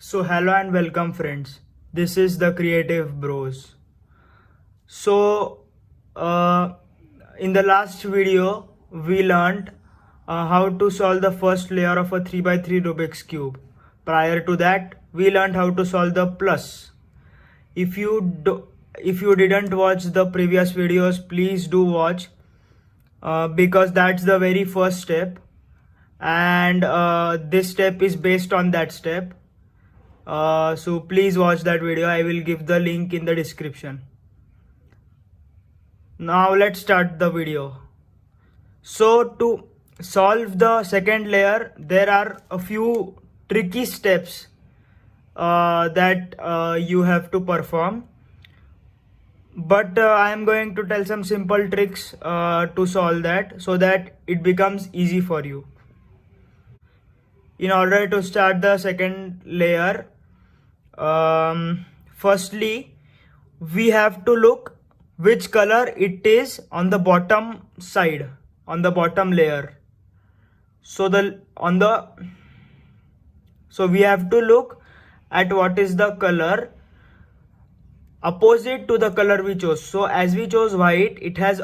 So hello and welcome friends. This is the Creative Bros. So in the last video we learned how to solve the first layer of a 3 by 3 Rubik's cube. Prior to that we learned how to solve the plus. If you didn't watch the previous videos, please do watch because that's the very first step, and this step is based on that step. So please watch that video. I will give the link in the description. Now let's start the video. So to solve the second layer, there are a few tricky steps that you have to perform, but I am going to tell some simple tricks to solve that so that it becomes easy for you. In order to start the second layer, firstly we have to look which color it is on the bottom side, on the bottom layer. So we have to look at what is the color opposite to the color we chose. So as we chose white, its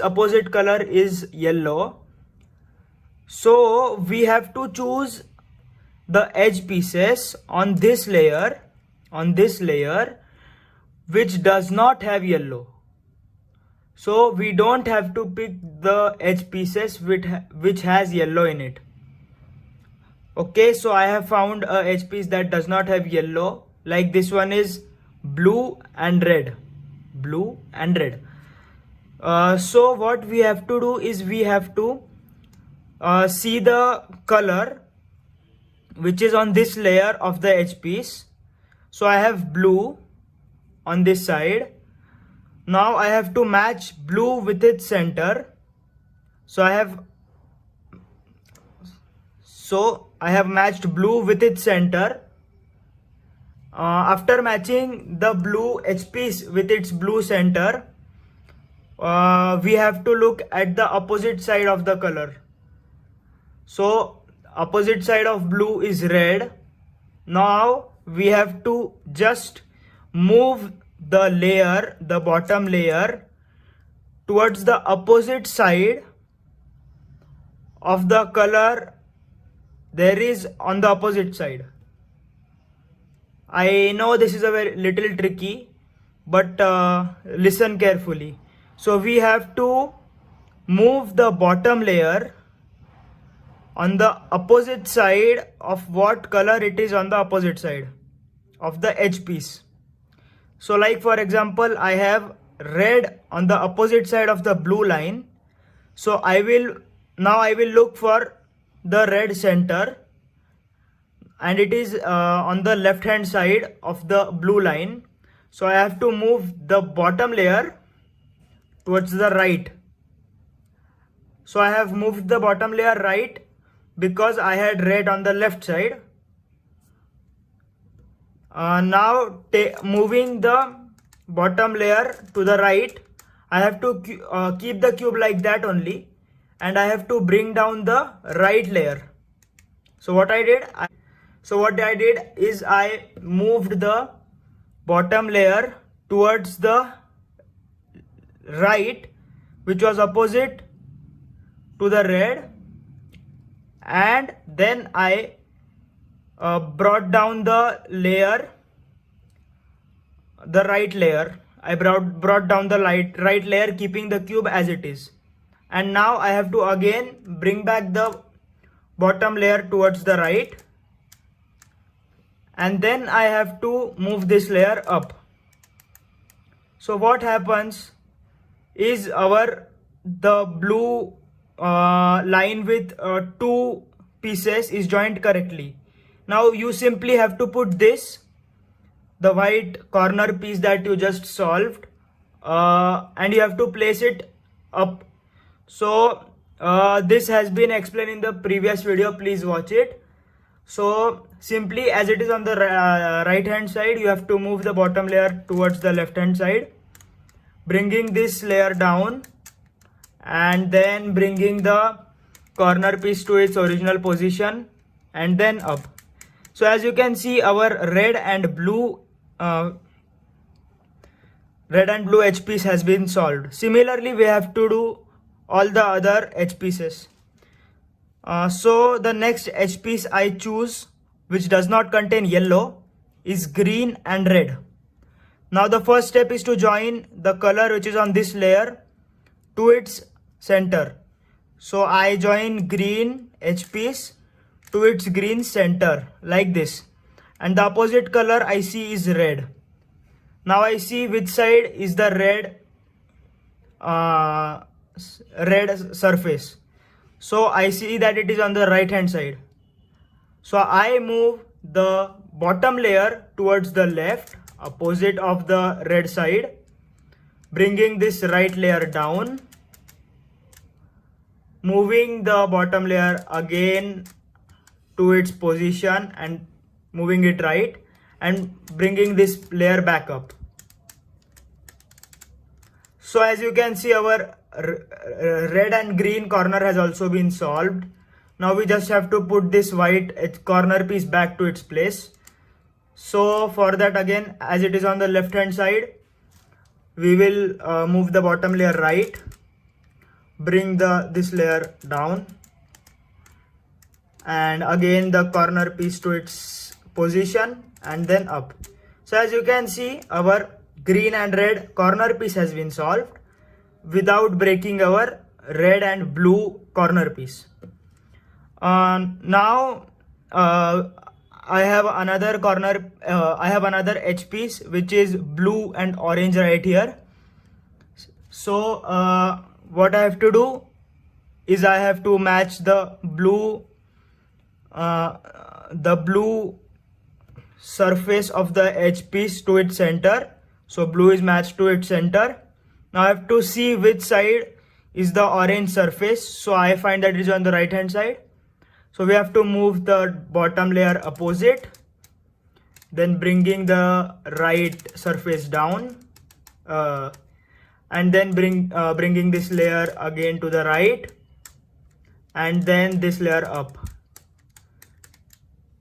opposite color is yellow. So we have to choose the edge pieces on this layer which does not have yellow. So we don't have to pick the edge pieces which has yellow in it. Okay, so I have found a edge piece that does not have yellow, like this one is blue and red. So what we have to do is we have to see the color which is on this layer of the edge piece. So I have blue on this side. Now I have to match blue with its center. So I have matched blue with its center. After matching the blue edge piece with its blue center, we have to look at the opposite side of the color. So opposite side of blue is red. Now we have to just move the bottom layer towards the opposite side of the color there is on the opposite side. I know this is a very little tricky, but listen carefully. So we have to move the bottom layer on the opposite side of what color it is on the opposite side of the edge piece. So like for example, I have red on the opposite side of the blue line. So I will look for the red center, and it is on the left hand side of the blue line. So I have to move the bottom layer towards the right. So I have moved the bottom layer right because I had red on the left side. Now moving the bottom layer to the right, I have to keep the cube like that only, and I have to bring down the right layer. So what I did is I moved the bottom layer towards the right, which was opposite to the red, and then I brought down the right layer. I brought down the right layer, keeping the cube as it is. And now I have to again bring back the bottom layer towards the right, and then I have to move this layer up. So what happens is the blue line with two pieces is joined correctly. Now you simply have to put the white corner piece that you just solved, and you have to place it up. So this has been explained in the previous video, please watch it. So simply, as it is on the right hand side, you have to move the bottom layer towards the left hand side, bringing this layer down and then bringing the corner piece to its original position and then up. So as you can see, our red and blue H piece has been solved. Similarly, we have to do all the other H pieces. So the next H piece I choose, which does not contain yellow, is green and red. Now the first step is to join the color which is on this layer to its center. So I join green H piece to its green center like this, and the opposite color I see is red. Now I see which side is the red surface. So I see that it is on the right hand side. So I move the bottom layer towards the left, opposite of the red side, bringing this right layer down, moving the bottom layer again to its position and moving it right, and bringing this layer back up. So as you can see, our red and green corner has also been solved. Now we just have to put this white corner piece back to its place. So for that, again, as it is on the left hand side, we will move the bottom layer right, bring this layer down, and again the corner piece to its position and then up. So as you can see, our green and red corner piece has been solved without breaking our red and blue corner piece. Now I have another H piece which is blue and orange right here. So what I have to do is I have to match the blue surface of the H piece to its center. So blue is matched to its center. Now I have to see which side is the orange surface. So I find that it is on the right hand side. So we have to move the bottom layer opposite, then bringing the right surface down, and then bringing this layer again to the right, and then this layer up.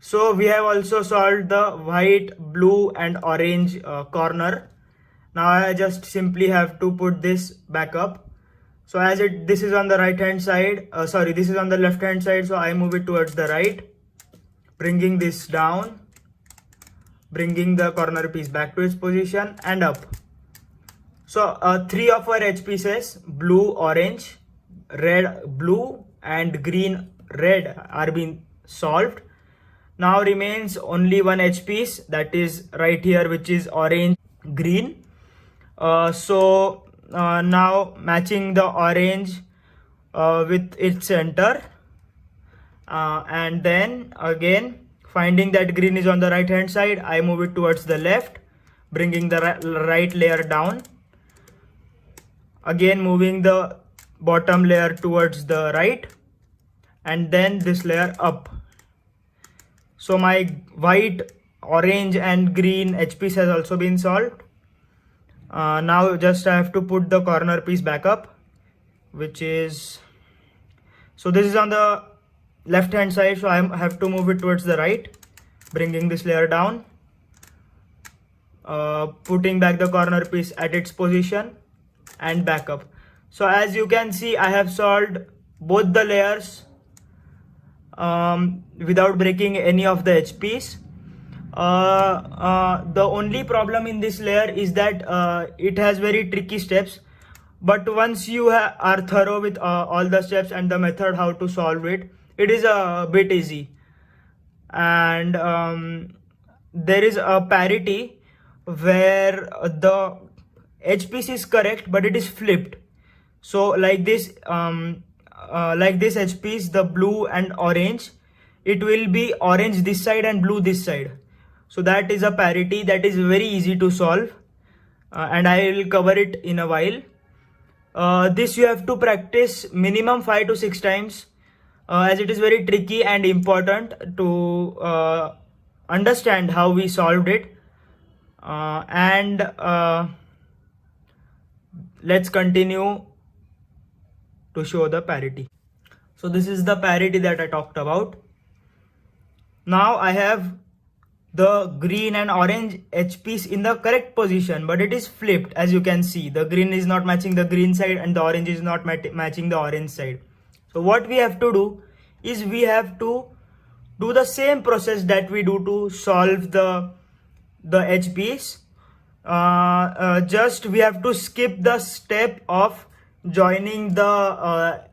So we have also solved the white, blue and orange corner. Now I just simply have to put this back up. So as this is on the right hand side, this is on the left hand side, so I move it towards the right, bringing this down, bringing the corner piece back to its position and up. So 3 of our H pieces, blue, orange, red, blue and green, red, are being solved. Now remains only one H piece, that is right here, which is orange, green. Now matching the orange with its center, and then again finding that green is on the right hand side, I move it towards the left, bringing the right layer down, again moving the bottom layer towards the right, and then this layer up. So my white, orange and green H piece has also been solved. Now just I have to put the corner piece back up, which is, so this is on the left hand side, so I have to move it towards the right, bringing this layer down, putting back the corner piece at its position and back up. So as you can see, I have solved both the layers without breaking any of the H piece. The only problem in this layer is that it has very tricky steps, but once you are thorough with all the steps and the method how to solve it, it is a bit easy. And there is a parity where the H piece is correct but it is flipped. So like this H piece, the blue and orange, it will be orange this side and blue this side. So that is a parity that is very easy to solve, and I will cover it in a while. This you have to practice minimum 5 to 6 times, as it is very tricky and important to understand how we solved it. Let's continue to show the parity. So this is the parity that I talked about. Now I have the green and orange edge piece in the correct position, but it is flipped. As you can see, the green is not matching the green side and the orange is not matching the orange side. So what we have to do is we have to do the same process that we do to solve the edge piece. Just we have to skip the step of joining the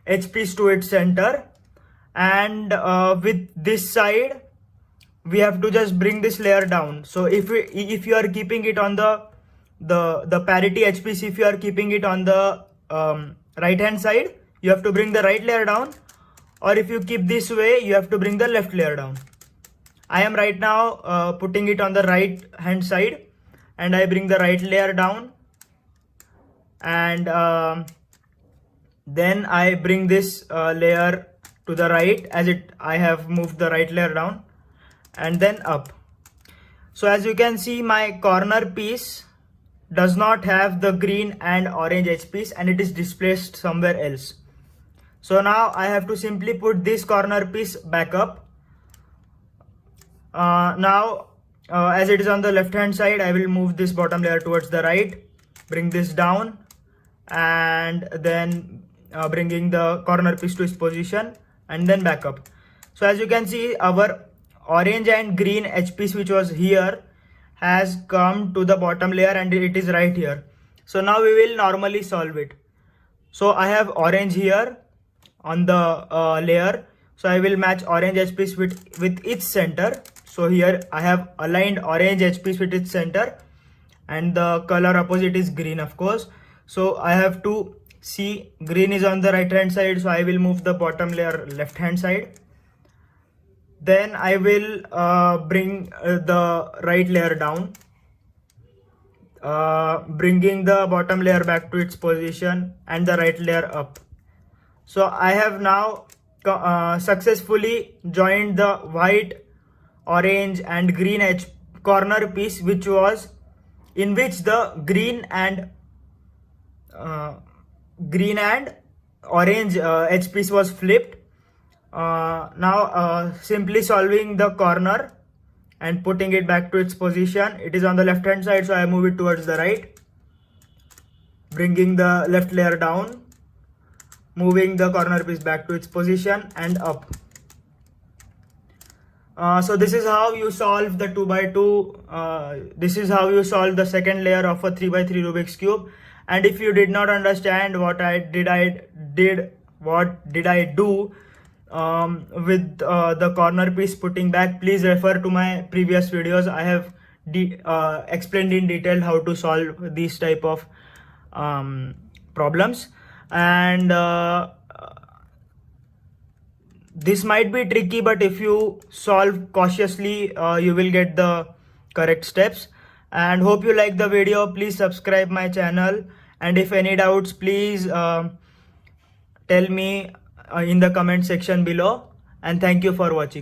edge piece to its center, and with this side we have to just bring this layer down. So if you are keeping it on the parity edge piece, if you are keeping it on the right hand side, you have to bring the right layer down, or if you keep this way, you have to bring the left layer down. I am right now putting it on the right hand side, and I bring the right layer down, and then I bring this layer to the right, as I have moved the right layer down, and then up. So as you can see, my corner piece does not have the green and orange edge piece, and it is displaced somewhere else. So now I have to simply put this corner piece back up. As it is on the left hand side, I will move this bottom layer towards the right, bring this down, and then bringing the corner piece to its position, and then back up. So as you can see, our orange and green edge piece, which was here, has come to the bottom layer and it is right here. So now we will normally solve it. So I have orange here on the layer, so I will match orange edge piece with its center. So here I have aligned orange edge piece with its center, and the color opposite is green, of course. So I have to see green is on the right hand side, so I will move the bottom layer left hand side. Then I will bring the right layer down, bringing the bottom layer back to its position, and the right layer up. So I have now successfully joined the white, orange and green edge corner piece, which was in which the green and orange edge piece was flipped. Now simply solving the corner and putting it back to its position. It is on the left hand side, so I move it towards the right, bringing the left layer down, moving the corner piece back to its position, and up. So this is how you solve the 2x2. This is how you solve the second layer of a 3x3 Rubik's Cube. And if you did not understand what did I do with the corner piece putting back, please refer to my previous videos. I have explained in detail how to solve these type of problems, and this might be tricky, but if you solve cautiously, you will get the correct steps. And hope you like the video. Please subscribe my channel, and if any doubts, please tell me in the comment section below. And thank you for watching.